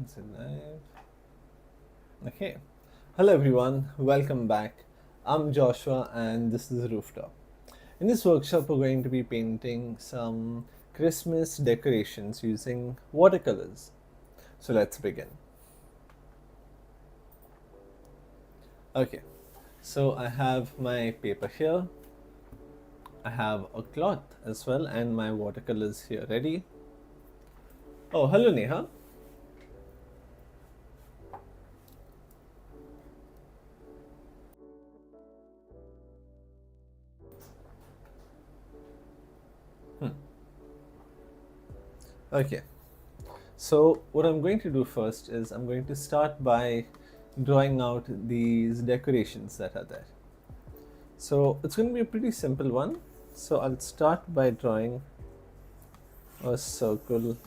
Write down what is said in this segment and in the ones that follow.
Is it live? Okay. Hello everyone, welcome back. I'm Joshua and this is Rooftop. In this workshop, we're going to be painting some Christmas decorations using watercolors. So let's begin. Okay, so I have my paper here. I have a cloth as well and my watercolors here ready. Oh, hello Neha. Okay, so what I'm going to do first is I'm going to start by drawing out these decorations that are there. So it's going to be a pretty simple one. So I'll start by drawing a circle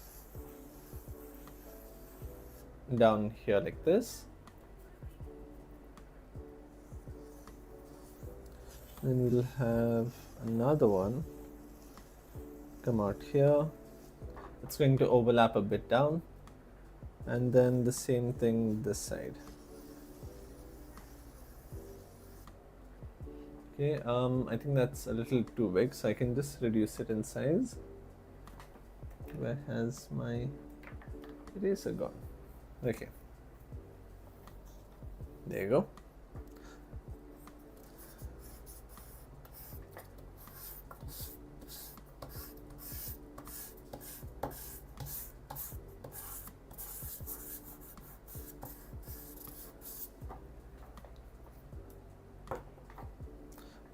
down here like this. Then we'll have another one come out here. It's going to overlap a bit down, and then the same thing this side. Okay, I think that's a little too big, so I can just reduce it in size. Where has my eraser gone? Okay, there you go.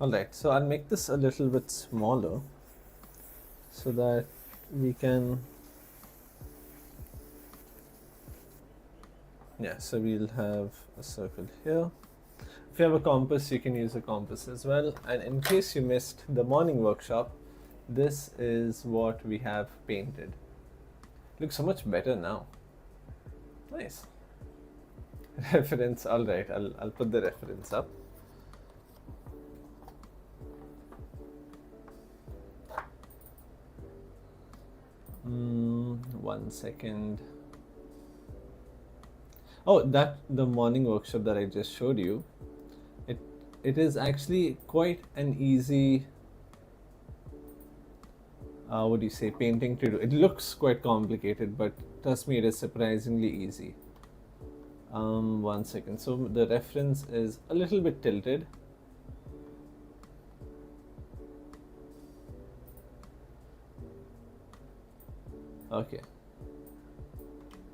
Alright, so I'll make this a little bit smaller so that we can, yeah, so we'll have a circle here. If you have a compass, you can use a compass as well. And in case you missed the morning workshop, this is what we have painted. Looks so much better now. Nice. Reference, alright, I'll put the reference up. One second. Oh, that the morning workshop that I just showed you, it is actually quite an easy what do you say, painting to do. It looks quite complicated, but trust me, it is surprisingly easy. One second. So the reference is a little bit tilted. Okay.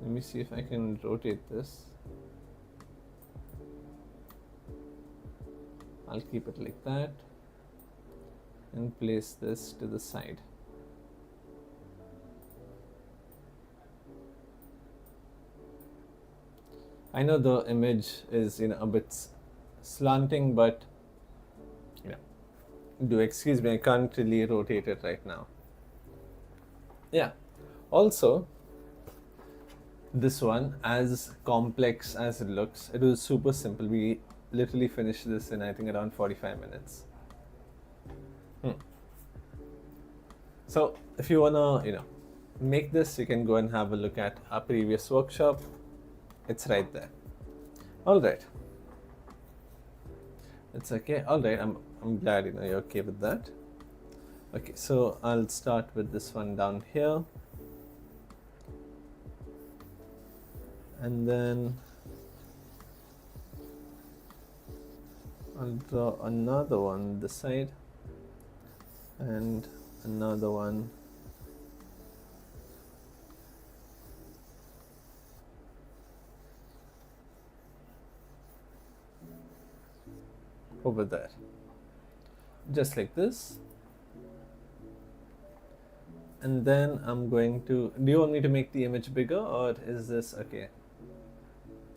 Let me see if I can rotate this. I'll keep it like that and place this to the side. I know the image is a bit slanting, but do excuse me, I can't really rotate it right now. Yeah. Also, this one, as complex as it looks, it was super simple. We literally finished this in I think around 45 minutes. So if you wanna make this, you can go and have a look at our previous workshop. It's right there. All right. It's okay. All right. I'm glad you're okay with that. Okay, so I'll start with this one down here. And then I'll draw another one this side and another one over there, just like this. And then I'm going to, do you want me to make the image bigger, or is this okay?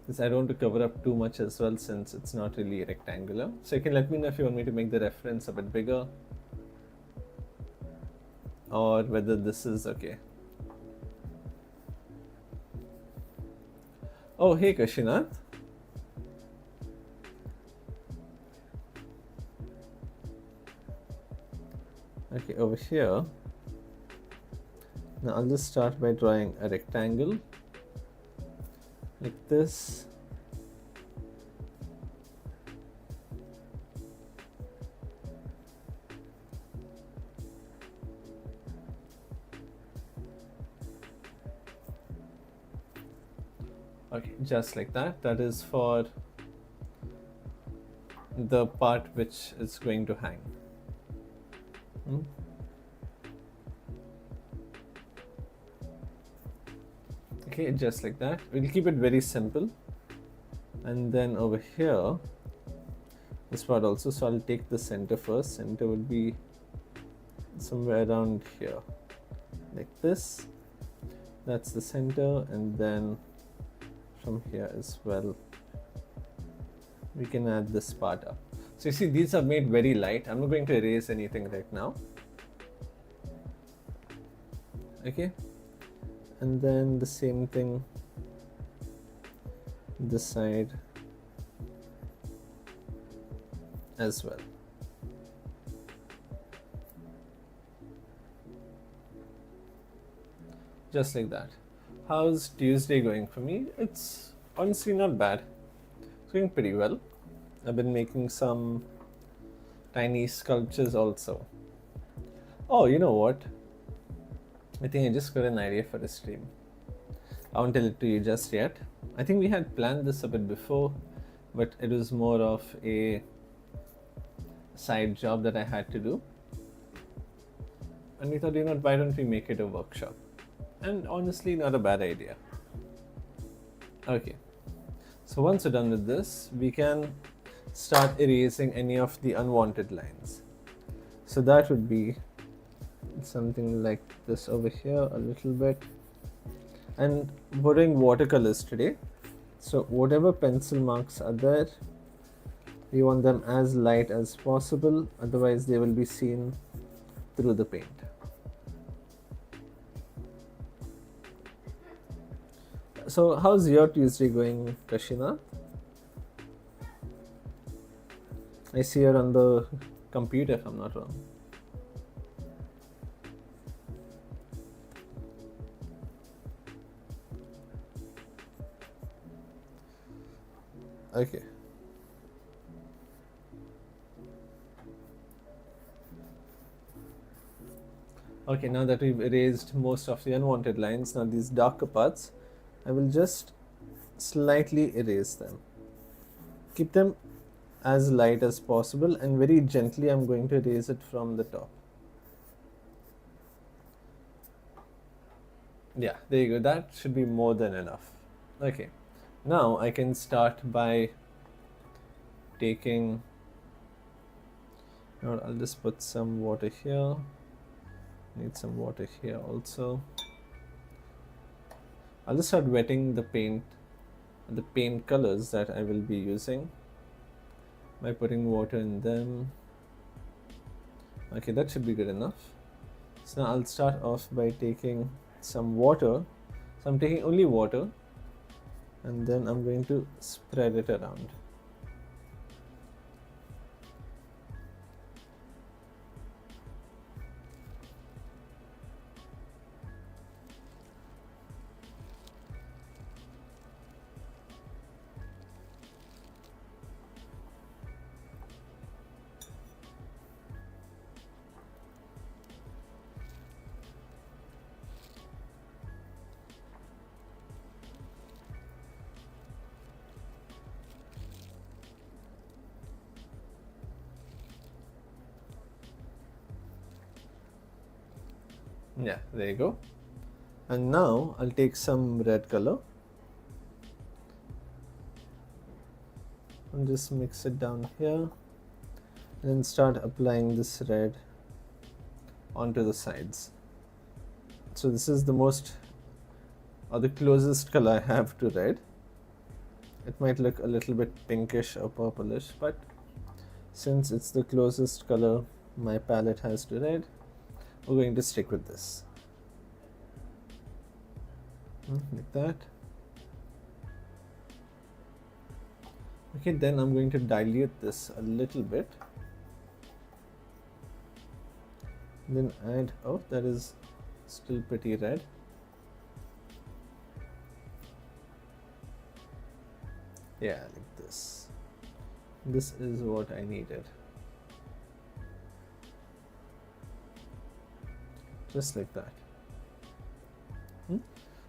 Because I don't want to cover up too much as well, since it's not really rectangular. So you can let me know if you want me to make the reference a bit bigger, or whether this is okay. Oh, hey Kashinath. Okay, over here. Now I'll just start by drawing a rectangle. like this. Okay, just like that. That is for the part which is going to hang. Okay, just like that. We'll keep it very simple. And then over here, this part also. So I'll take the center first. Center would be somewhere around here, like this. That's the center, and then from here as well, we can add this part up. So you see, these are made very light. I'm not going to erase anything right now. Okay, and then the same thing this side as well. Just like that. How's Tuesday going for me? It's honestly not bad. It's going pretty well. I've been making some tiny sculptures also. Oh, you know what? I think I just got an idea for a stream. I won't tell it to you just yet. I think we had planned this a bit before, but it was more of a side job that I had to do. And we thought, why don't we make it a workshop? And honestly, not a bad idea. Okay, so once we're done with this, we can start erasing any of the unwanted lines. So that would be something like this over here a little bit. And we're doing watercolors today. So whatever pencil marks are there, we want them as light as possible, otherwise they will be seen through the paint. So how's your Tuesday going, Kashina? I see you're on the computer, if I'm not wrong. Okay. Okay, now that we've erased most of the unwanted lines, now these darker parts, I will just slightly erase them. Keep them as light as possible, and very gently I'm going to erase it from the top. Yeah, there you go. That should be more than enough. Okay, now I can start by taking, I'll just put some water here. Need some water here also. I'll just start wetting the paint colors that I will be using by putting water in them. Okay, that should be good enough. So now I'll start off by taking some water. So I'm taking only water, and then I'm going to spread it around. Yeah, there you go. And now I'll take some red color and just mix it down here, and then start applying this red onto the sides. So this is the most, or the closest color I have to red. It might look a little bit pinkish or purplish, but since it's the closest color my palette has to red, we're going to stick with this. Like that. Okay, then I'm going to dilute this a little bit. Then add, oh, that is still pretty red. Yeah, like this. This is what I needed. Just like that.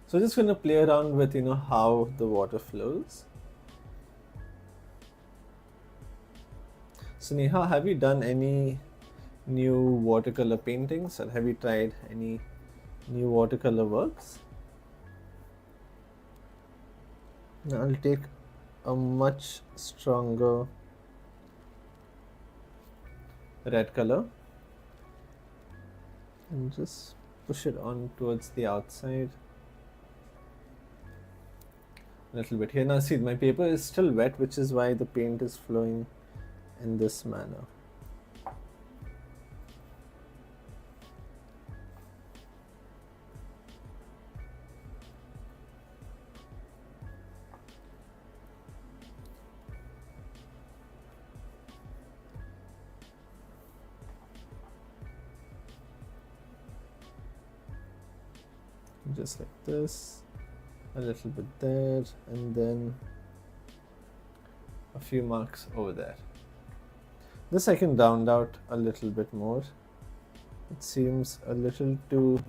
So just going to play around with how the water flows. So Neha, have you done any new watercolor paintings, or have you tried any new watercolor works? Now I'll take a much stronger red color and just push it on towards the outside a little bit here. Now see, my paper is still wet, which is why the paint is flowing in this manner. Just like this, a little bit there, and then a few marks over there. This I can round out a little bit more. It seems a little too...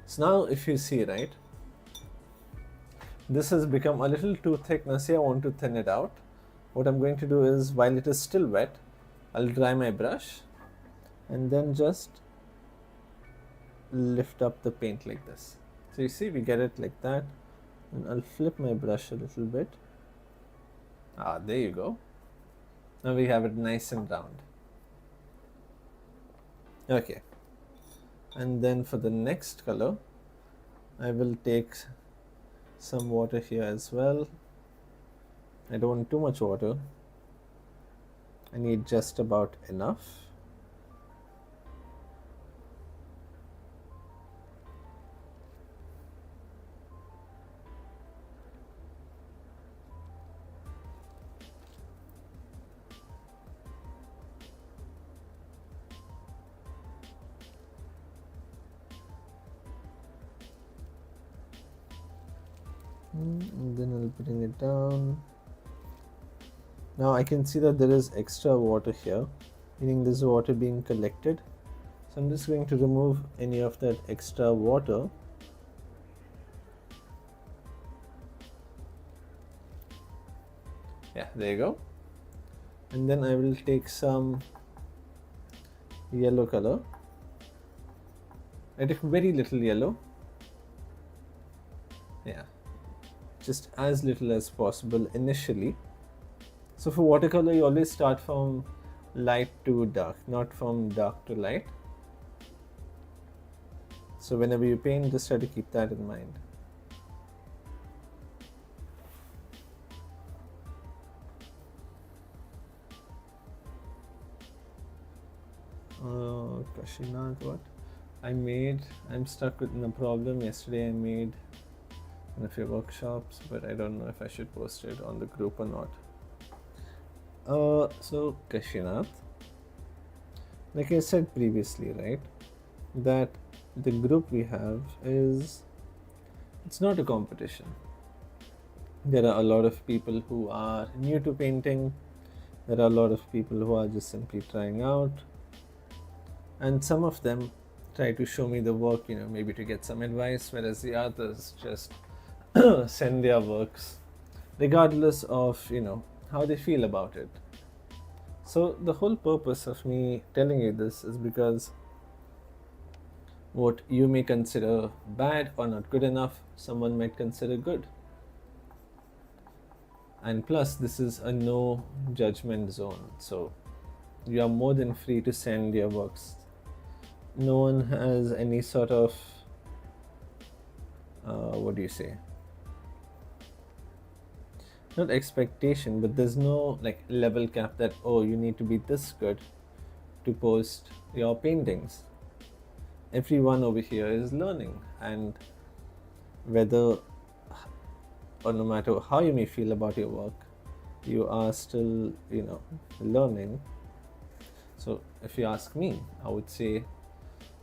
So now if you see, right, this has become a little too thick. Now see, I want to thin it out. What I'm going to do is, while it is still wet, I'll dry my brush and then just lift up the paint like this. So you see, we get it like that, and I'll flip my brush a little bit. There you go. Now we have it nice and round. Okay, and then for the next color, I will take some water here as well. I don't want too much water. I need just about enough. And then I'll bring it down. Now I can see that there is extra water here, meaning this water being collected. So I'm just going to remove any of that extra water. Yeah, there you go. And then I will take some yellow color. I took very little yellow. Yeah, just as little as possible initially. So for watercolor, you always start from light to dark, not from dark to light. So whenever you paint, just try to keep that in mind. Kashinath, what? I'm stuck with a problem. Yesterday I made one of your workshops, but I don't know if I should post it on the group or not. So Kashinath, like I said previously, right, that the group we have it's not a competition. There are a lot of people who are new to painting. There are a lot of people who are just simply trying out. And some of them try to show me the work, maybe to get some advice, whereas the others just send their works regardless of, how they feel about it. So the whole purpose of me telling you this is because what you may consider bad or not good enough, someone might consider good. And plus, this is a no judgment zone. So you are more than free to send your works. No one has any sort of, not expectation, but there's no level cap that, oh, you need to be this good to post your paintings. Everyone over here is learning, and whether or no matter how you may feel about your work, you are still, learning. So if you ask me, I would say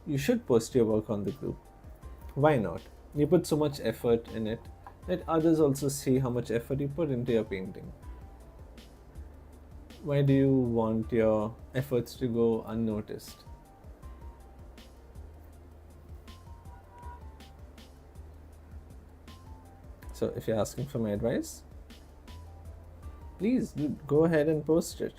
you should post your work on the group. Why not? You put so much effort in it. Let others also see how much effort you put into your painting. Why do you want your efforts to go unnoticed? So if you're asking for my advice, please go ahead and post it.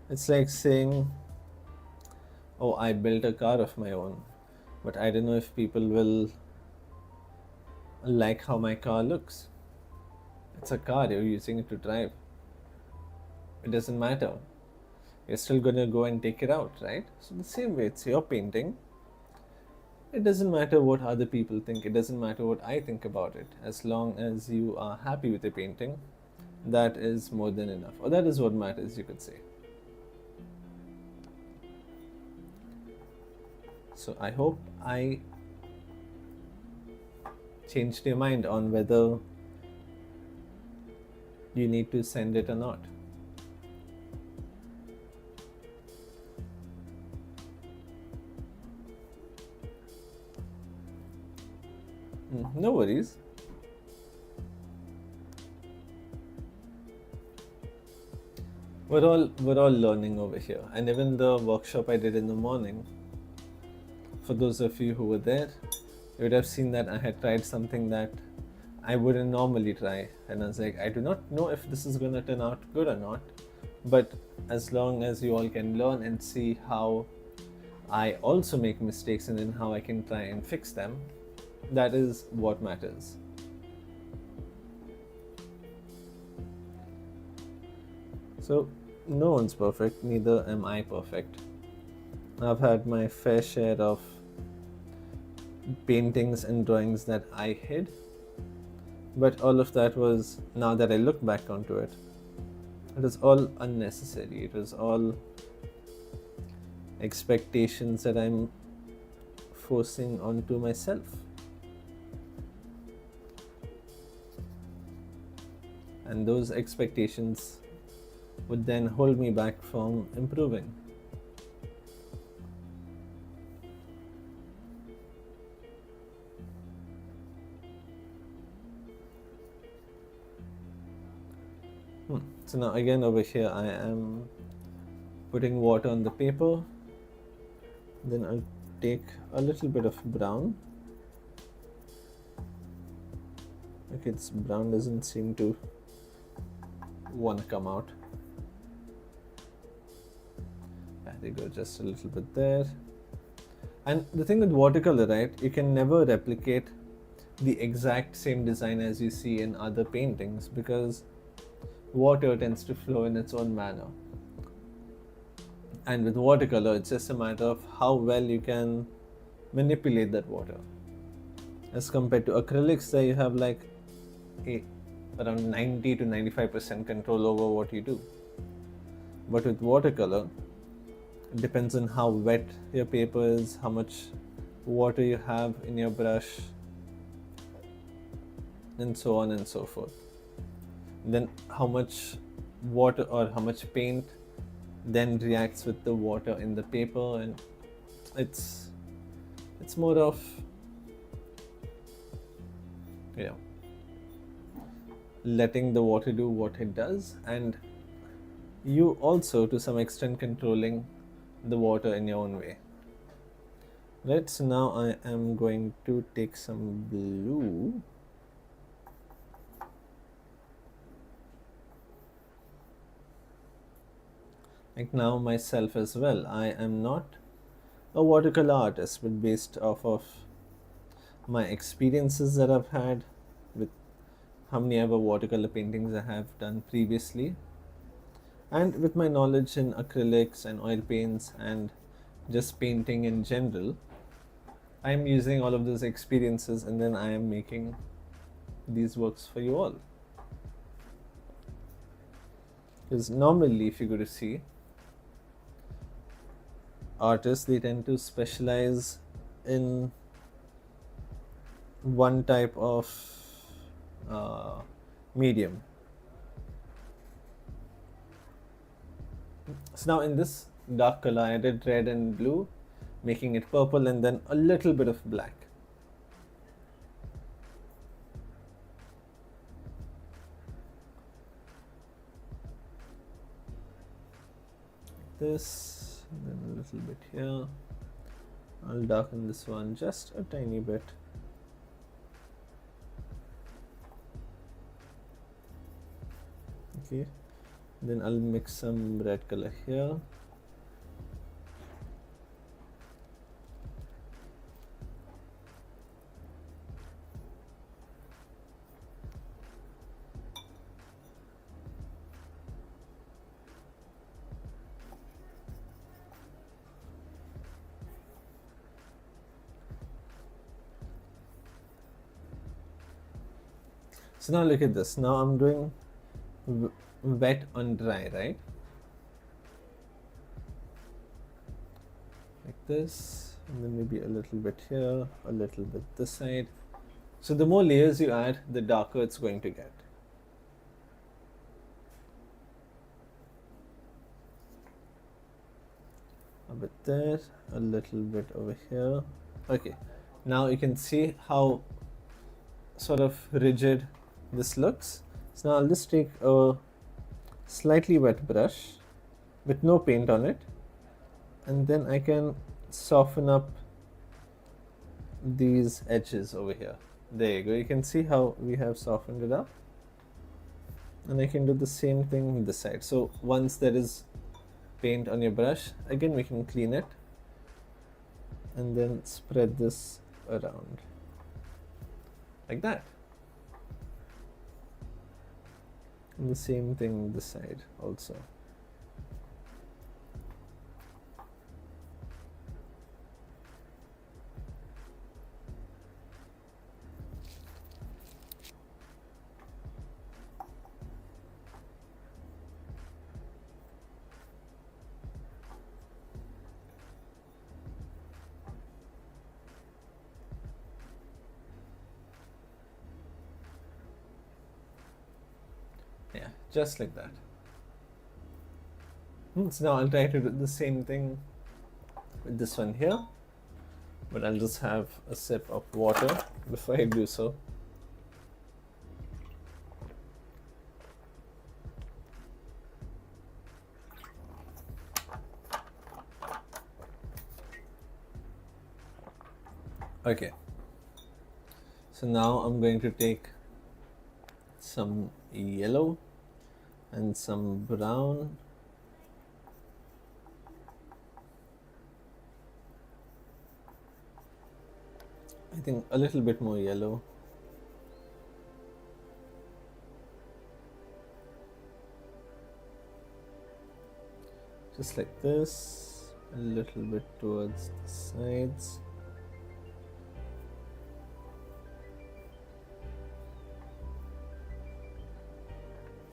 It's like saying, oh, I built a car of my own, but I don't know if people will like how my car looks. It's a car, you're using it to drive. It doesn't matter. You're still gonna go and take it out, right? So the same way, it's your painting. It doesn't matter what other people think, it doesn't matter what I think about it. As long as you are happy with the painting, that is more than enough. Or that is what matters, you could say. So I hope I changed your mind on whether you need to send it or not. No worries. We're all learning over here. And even the workshop I did in the morning, for those of you who were there, you would have seen that I had tried something that I wouldn't normally try. And I was like, I do not know if this is gonna turn out good or not. But as long as you all can learn and see how I also make mistakes and then how I can try and fix them, that is what matters. So no one's perfect, neither am I perfect. I've had my fair share of paintings and drawings that I hid, but all of that was, now that I look back onto it, it was all unnecessary. It was all expectations that I'm forcing onto myself. And those expectations would then hold me back from improving. So now again over here I am putting water on the paper. Then I'll take a little bit of brown. Okay, this brown doesn't seem to want to come out. There you go, just a little bit there. And the thing with watercolor, right, you can never replicate the exact same design as you see in other paintings, because water tends to flow in its own manner. And with watercolor, it's just a matter of how well you can manipulate that water. As compared to acrylics, there you have like around 90 to 95% control over what you do. But with watercolor, it depends on how wet your paper is, how much water you have in your brush, and so on and so forth. Then how much water or how much paint then reacts with the water in the paper, and it's more of, you know, letting the water do what it does, and you also to some extent controlling the water in your own way. Right, so now I am going to take some blue. Like now myself as well, I am not a watercolor artist, but based off of my experiences that I've had with how many ever watercolor paintings I have done previously, and with my knowledge in acrylics and oil paints and just painting in general, I am using all of those experiences and then I am making these works for you all. Because normally, if you go to see, artists, they tend to specialize in one type of medium. So now in this dark color. I added red and blue, making it purple, and then a little bit of black. This, and then a little bit here. I'll darken this one just a tiny bit. Okay, then I'll mix some red color here. So now look at this. Now I'm doing wet on dry, right? Like this, and then maybe a little bit here, a little bit this side. So the more layers you add, the darker it's going to get. A bit there, a little bit over here. Okay, now you can see how sort of rigid this looks. So now I'll just take a slightly wet brush with no paint on it, and then I can soften up these edges over here. There you go. You can see how we have softened it up, and I can do the same thing this side. So once there is paint on your brush, again we can clean it and then spread this around like that. And the same thing this side also. Yeah, just like that. So now I'll try to do the same thing with this one here, but I'll just have a sip of water before I do so. Okay, so now I'm going to take some yellow and some brown. I think a little bit more yellow. Just like this, a little bit towards the sides.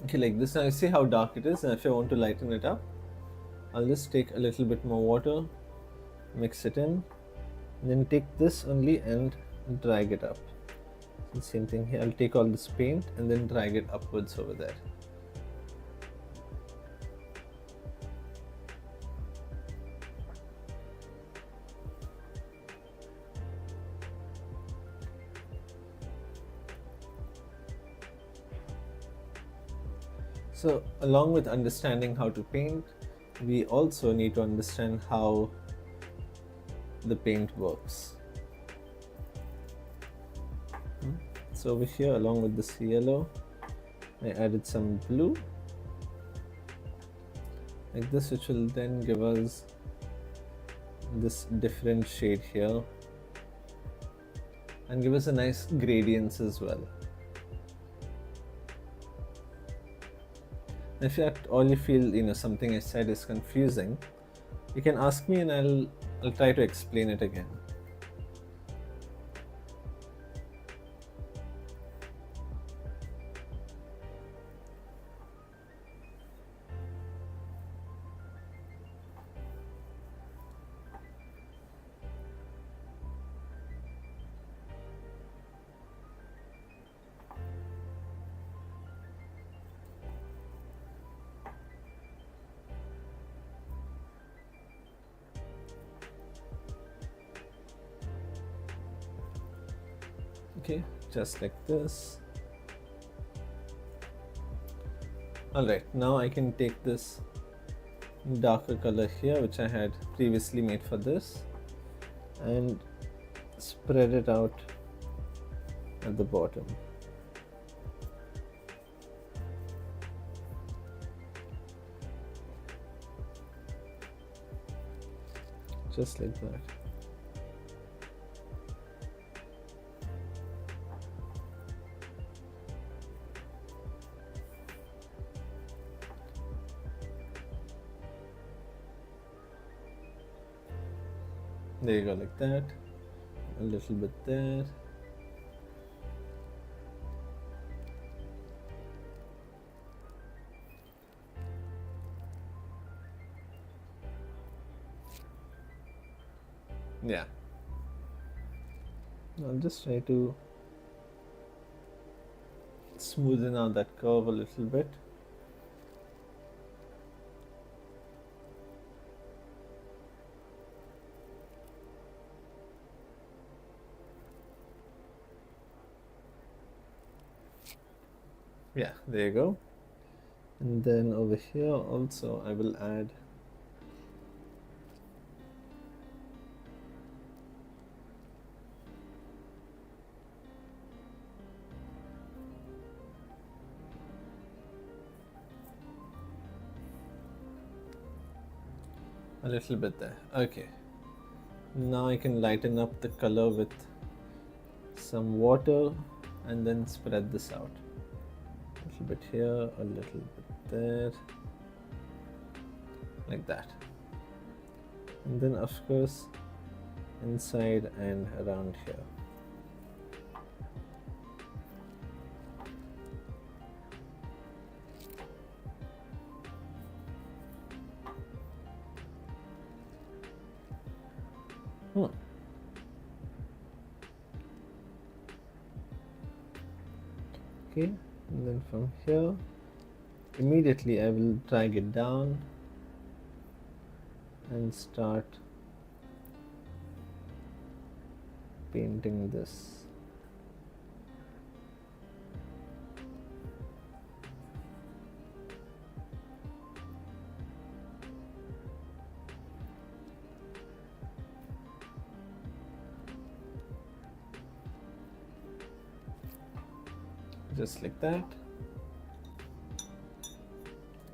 Okay, like this. Now you see how dark it is, and if I want to lighten it up, I'll just take a little bit more water, mix it in, and then take this only and drag it up. So same thing here, I'll take all this paint and then drag it upwards over there. So along with understanding how to paint, we also need to understand how the paint works. So over here, along with this yellow, I added some blue like this, which will then give us this different shade here and give us a nice gradients as well. If at all you feel something I said is confusing, you can ask me and I'll try to explain it again. Okay, just like this. Alright, now I can take this darker color here, which I had previously made for this, and spread it out at the bottom. Just like that. There you go, like that. A little bit there. Yeah. I'll just try to smoothen out that curve a little bit. Yeah, there you go. And then over here also I will add a little bit there. Okay. Now I can lighten up the color with some water and then spread this out. A little bit here, a little bit there, like that. And then of course inside and around here. Okay, and then from here immediately I will drag it down and start painting this. Just like that.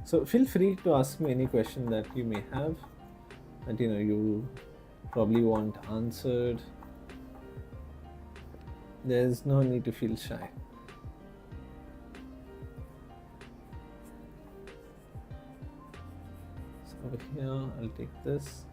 So feel free to ask me any question that you may have that you probably want answered. There's no need to feel shy. So over here I'll take this.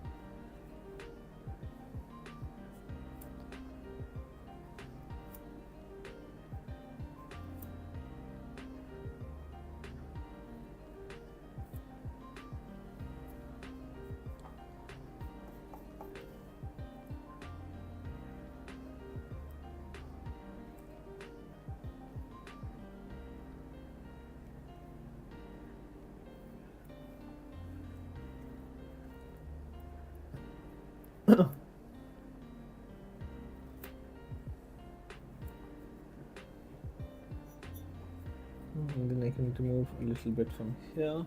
And then I can remove a little bit from here.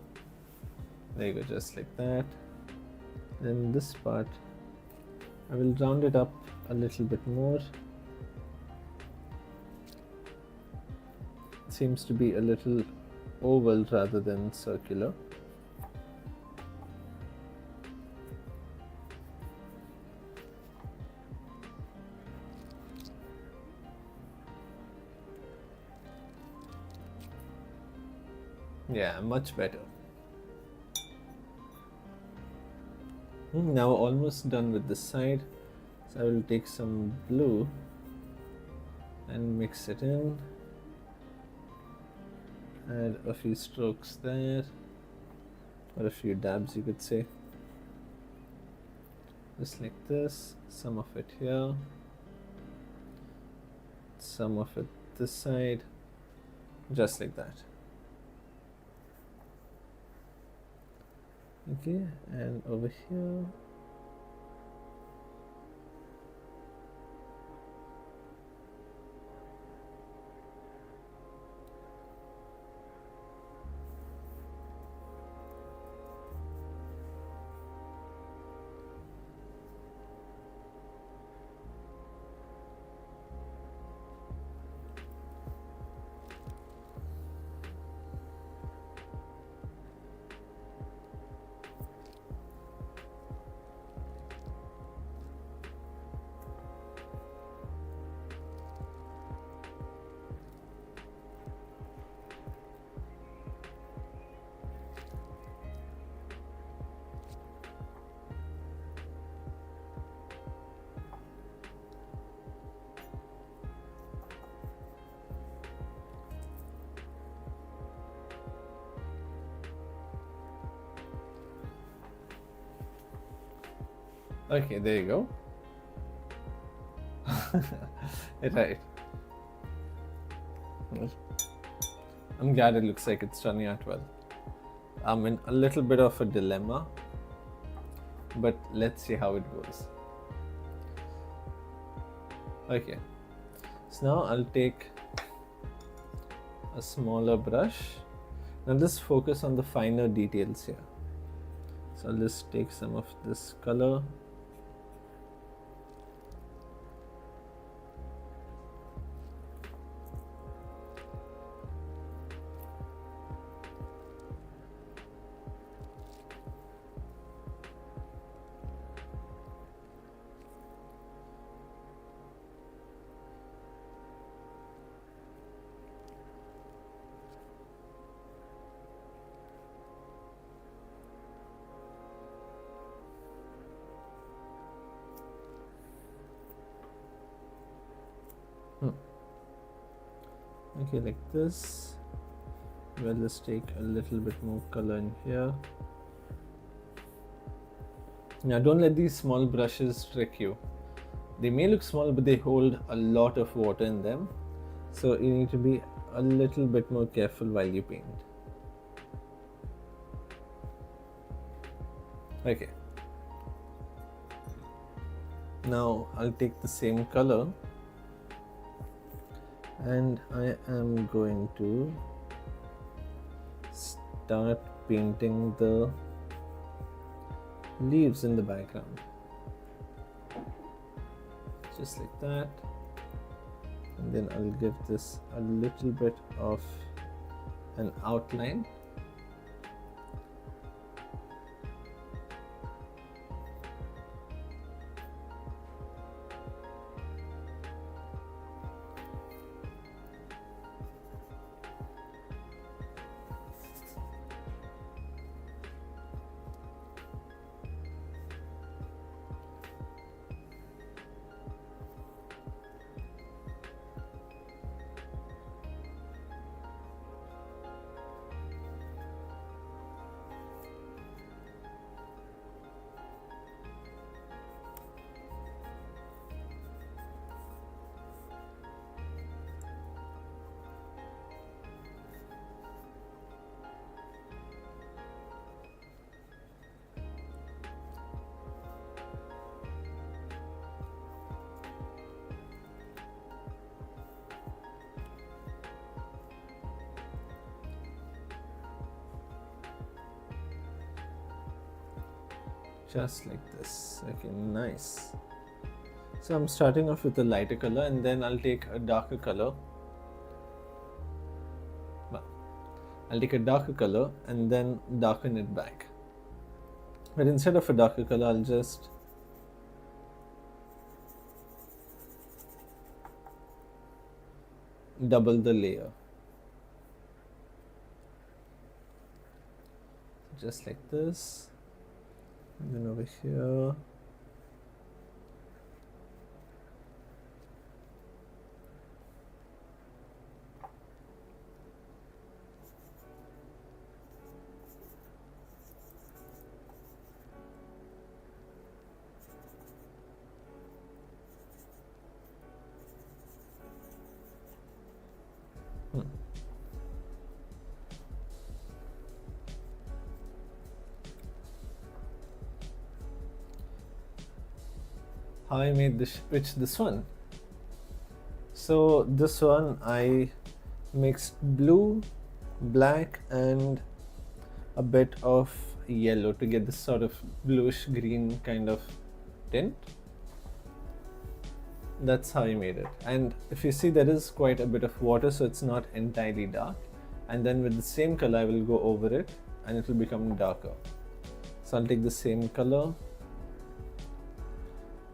There you go, just like that. Then this part I will round it up a little bit more. It seems to be a little oval rather than circular. Yeah, much better. Now almost done with this side. So I will take some blue and mix it in. Add a few strokes there, or a few dabs you could say. Just like this, some of it here, some of it this side, just like that. Okay, and over here Okay, there you go. Right. Well, I'm glad it looks like it's turning out well. I'm in a little bit of a dilemma, but let's see how it goes. Okay, so now I'll take a smaller brush. Now just focus on the finer details here. So I'll just take some of this color. Okay, like this. Well, let's take a little bit more color in here. Now don't let these small brushes trick you. They may look small, but they hold a lot of water in them. So you need to be a little bit more careful while you paint. Okay. Now I'll take the same color and I am going to start painting the leaves in the background. Just like that. And then I'll give this a little bit of an outline. Just like this. Okay, nice. So I'm starting off with a lighter color and then I'll take a darker color. Well, I'll take a darker color and then darken it back. But instead of a darker color, I'll just double the layer. Just like this. And then over here. How I made this one. So this one I mixed blue, black and a bit of yellow to get this sort of bluish green kind of tint. That's how I made it. And if you see, there is quite a bit of water, so it's not entirely dark. And then with the same color I will go over it and it will become darker. So I'll take the same color.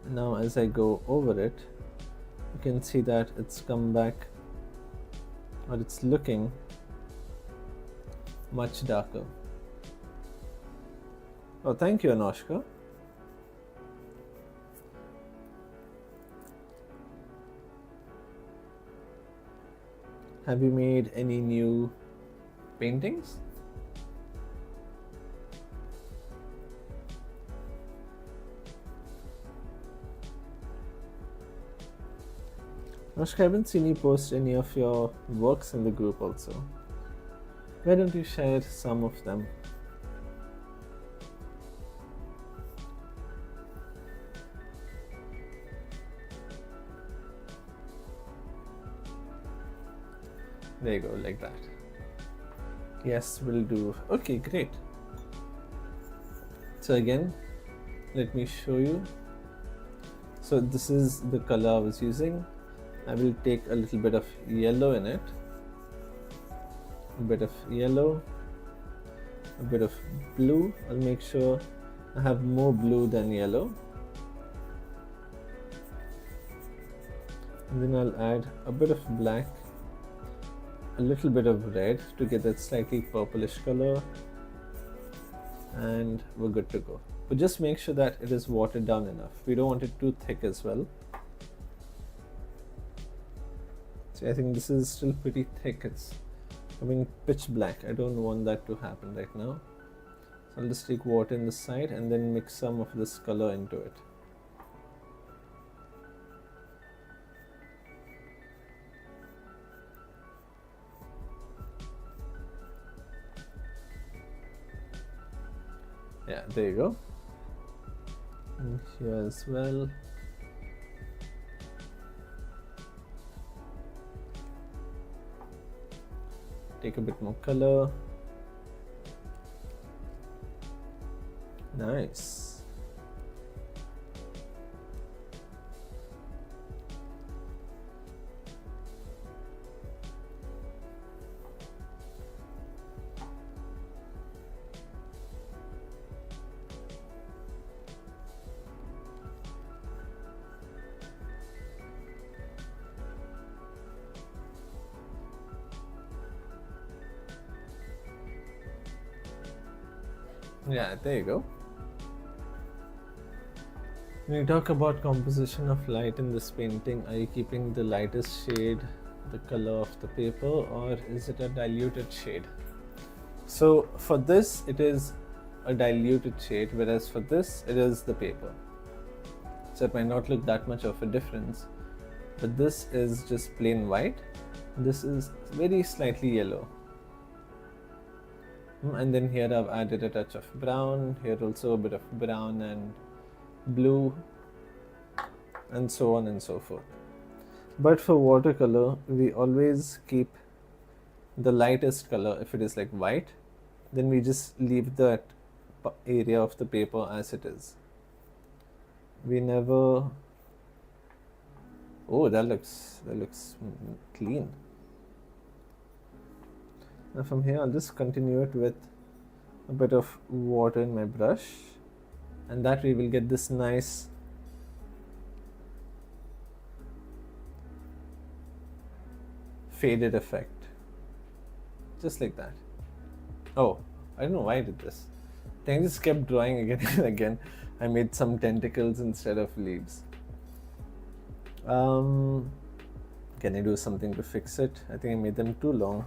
Now as I go over it, you can see that it's come back, or it's looking much darker. Oh, thank you, Anoshka. Have you made any new paintings? Anushka, I haven't seen you post any of your works in the group also. Why don't you share some of them? There you go, like that. Yes, will do. Okay, great. So again, let me show you. So this is the color I was using. I will take a little bit of yellow in it. A bit of yellow, a bit of blue. I'll make sure I have more blue than yellow. And then I'll add a bit of black, a little bit of red to get that slightly purplish color, and we're good to go. But just make sure that it is watered down enough. We don't want it too thick as well. See, I think this is still pretty thick. It's coming pitch black. I don't want that to happen right now. So I'll just take water in the side and then mix some of this color into it. Yeah, there you go. And here as well. Take a bit more color. Nice. Yeah, there you go. When you talk about composition of light in this painting, are you keeping the lightest shade the color of the paper, or is it a diluted shade? So for this it is a diluted shade, whereas for this it is the paper. So it might not look that much of a difference, but this is just plain white. This is very slightly yellow. And then here I've added a touch of brown, here also a bit of brown and blue, and so on and so forth. But for watercolor, we always keep the lightest color. If it is like white, then we just leave that area of the paper as it is. We never... Oh, that looks clean. Now from here I'll just continue it with a bit of water in my brush, and that way we'll get this nice faded effect, just like that. Oh, I don't know why I did this. I think I just kept drawing again and again. I made some tentacles instead of leaves. Can I do something to fix it? I think I made them too long.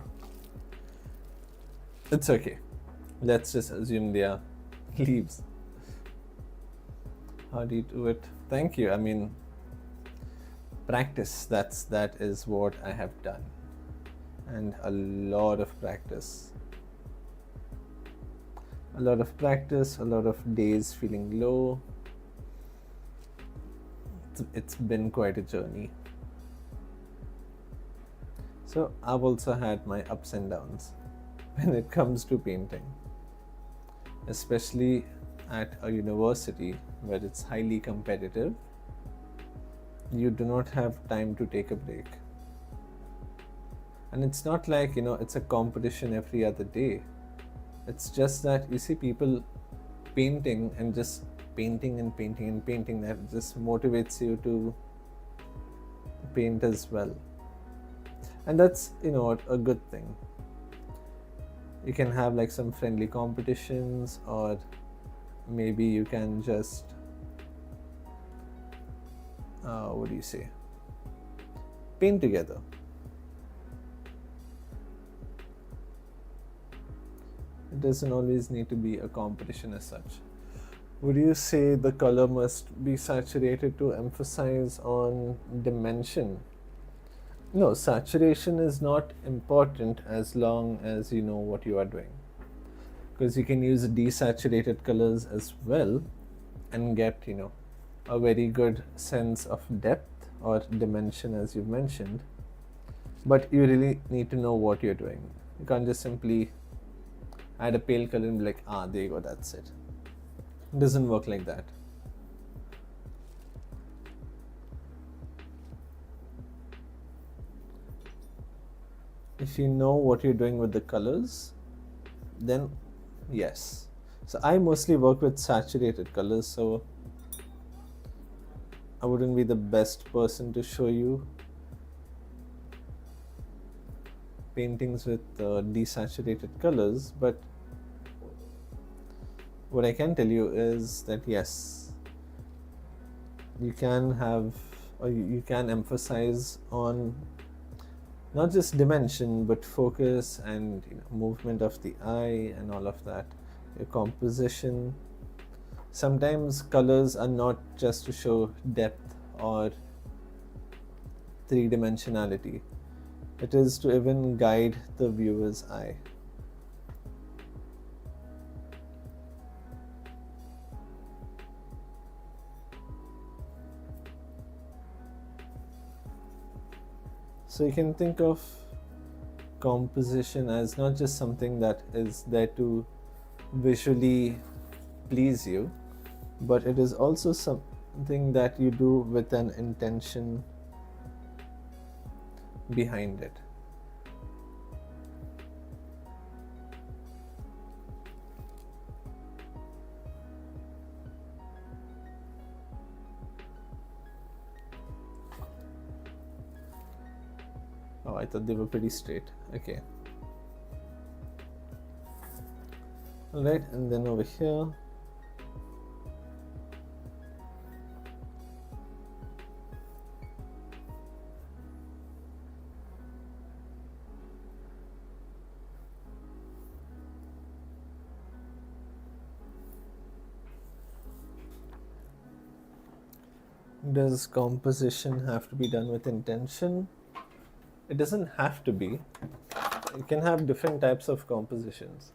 It's okay. Let's just assume they are leaves. How do you do it? Thank you. I mean, practice. That is what I have done, and a lot of practice. A lot of practice. A lot of days feeling low. It's been quite a journey. So I've also had my ups and downs when it comes to painting, especially at a university where it's highly competitive. You do not have time to take a break, and it's not like, it's a competition every other day. It's just that you see people painting and just painting and painting and painting. That just motivates you to paint as well, and that's a good thing. You can have like some friendly competitions, or maybe you can just paint together. It doesn't always need to be a competition as such. Would you say the color must be saturated to emphasize on dimension? No, saturation is not important as long as you know what you are doing. Because you can use desaturated colors as well and get, a very good sense of depth or dimension as you've mentioned. But you really need to know what you're doing. You can't just simply add a pale color and be like, there you go, that's it. It doesn't work like that. If you know what you're doing with the colors, then yes. So I mostly work with saturated colors, so I wouldn't be the best person to show you paintings with desaturated colors, but what I can tell you is that yes, you can have, or you can emphasize on not just dimension but focus and movement of the eye and all of that, your composition. Sometimes colors are not just to show depth or three-dimensionality, it is to even guide the viewer's eye. So you can think of composition as not just something that is there to visually please you, but it is also something that you do with an intention behind it. Oh, I thought they were pretty straight. Okay. Alright, and then over here, does composition have to be done with intention? It doesn't have to be. You can have different types of compositions.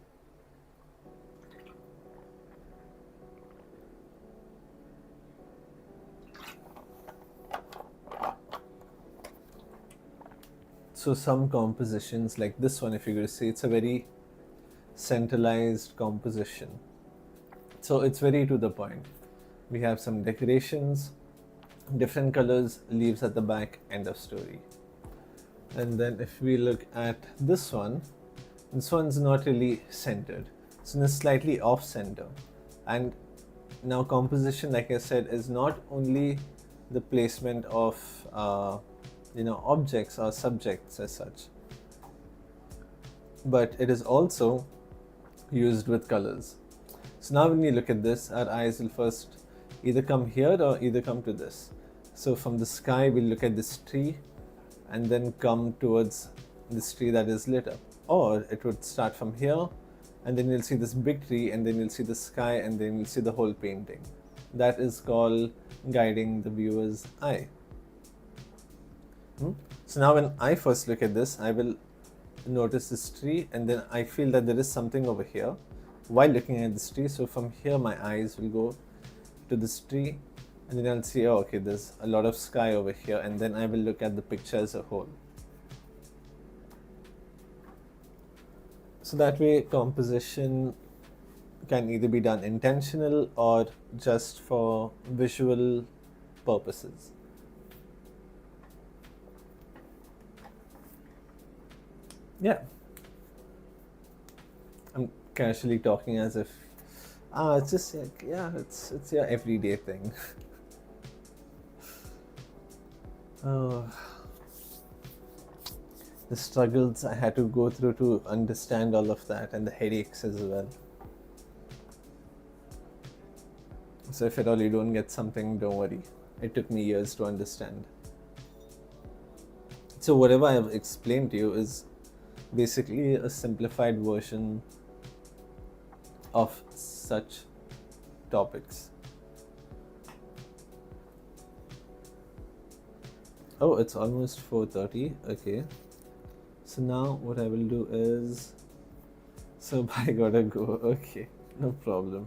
So some compositions like this one, if you're going to see, it's a very centralized composition. So it's very to the point. We have some decorations, different colors, leaves at the back, end of story. And then if we look at this one's not really centered. So it's slightly off center. And now composition, like I said, is not only the placement of objects or subjects as such, but it is also used with colors. So now when we look at this, our eyes will first either come here or either come to this. So from the sky, we'll look at this tree and then come towards this tree that is lit up. Or it would start from here and then you'll see this big tree and then you'll see the sky and then you'll see the whole painting. That is called guiding the viewer's eye. So now when I first look at this, I will notice this tree and then I feel that there is something over here while looking at this tree. So from here my eyes will go to this tree and then I'll see, oh, okay, there's a lot of sky over here, and then I will look at the picture as a whole. So that way composition can either be done intentional or just for visual purposes. Yeah. I'm casually talking as if it's just like, yeah, it's your everyday thing. Oh, the struggles I had to go through to understand all of that, and the headaches as well. So if at all you don't get something, don't worry. It took me years to understand. So whatever I have explained to you is basically a simplified version of such topics. Oh, it's almost 4:30. Okay. So now what I will do is, so I gotta go. Okay, no problem.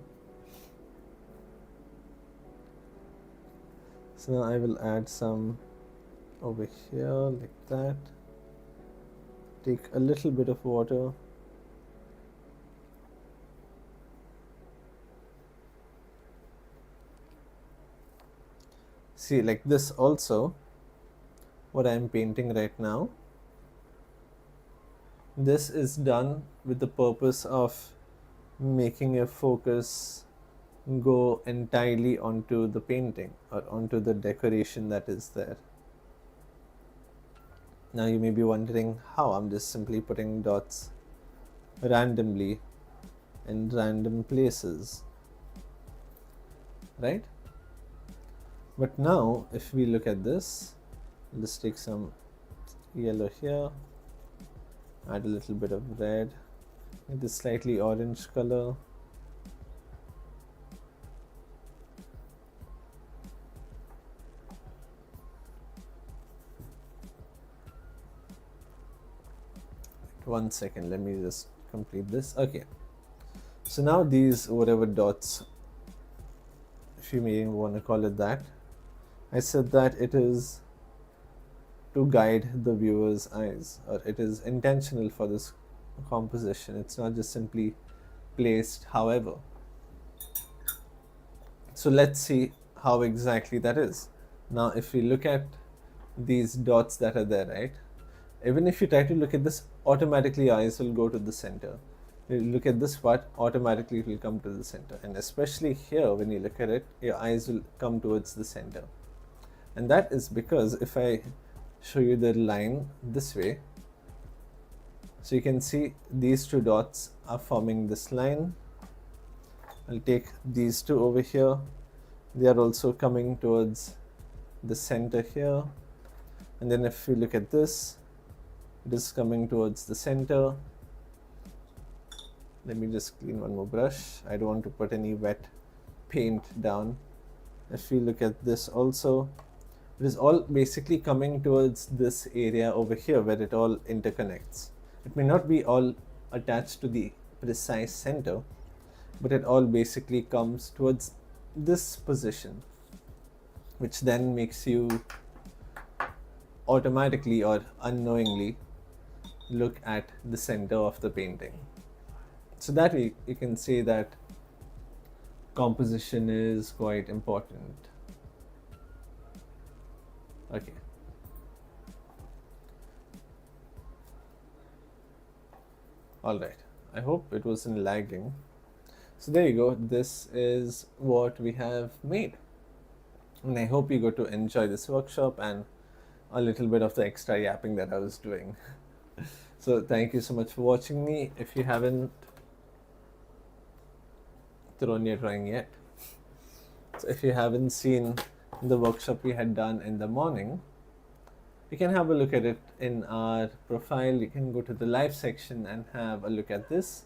So now I will add some over here like that. Take a little bit of water. See, like this also, what I'm painting right now, this is done with the purpose of making a focus go entirely onto the painting or onto the decoration that is there. Now you may be wondering how I'm just simply putting dots randomly in random places, right? But now if we look at this, let's take some yellow here, add a little bit of red, get this slightly orange color. One second, let me just complete this. Okay, so now these whatever dots, if you may want to call it that, I said that it is to guide the viewer's eyes, or it is intentional for this composition. It's not just simply placed however. So let's see how exactly that is. Now if we look at these dots that are there, right, even if you try to look at this, automatically your eyes will go to the center. You look at this part, automatically it will come to the center, and especially here when you look at it, your eyes will come towards the center. And that is because if I show you the line this way, so you can see these two dots are forming this line. I'll take these two over here, they are also coming towards the center here. And then if you look at this, it is coming towards the center. Let me just clean one more brush. I don't want to put any wet paint down. If you look at this also, it is all basically coming towards this area over here where it all interconnects. It may not be all attached to the precise center, but it all basically comes towards this position, which then makes you automatically or unknowingly look at the center of the painting. So that way you can say that composition is quite important. Okay. All right. I hope it wasn't lagging. So there you go. This is what we have made. And I hope you got to enjoy this workshop and a little bit of the extra yapping that I was doing. So thank you so much for watching me. If you haven't thrown your drawing yet, so if you haven't seen the workshop we had done in the morning, you can have a look at it in our profile. You can go to the live section and have a look at this.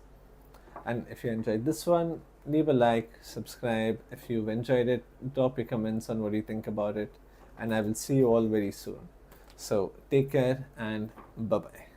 And if you enjoyed this one, leave a like, subscribe. If you've enjoyed it, drop your comments on what you think about it, and I will see you all very soon. So take care and bye bye.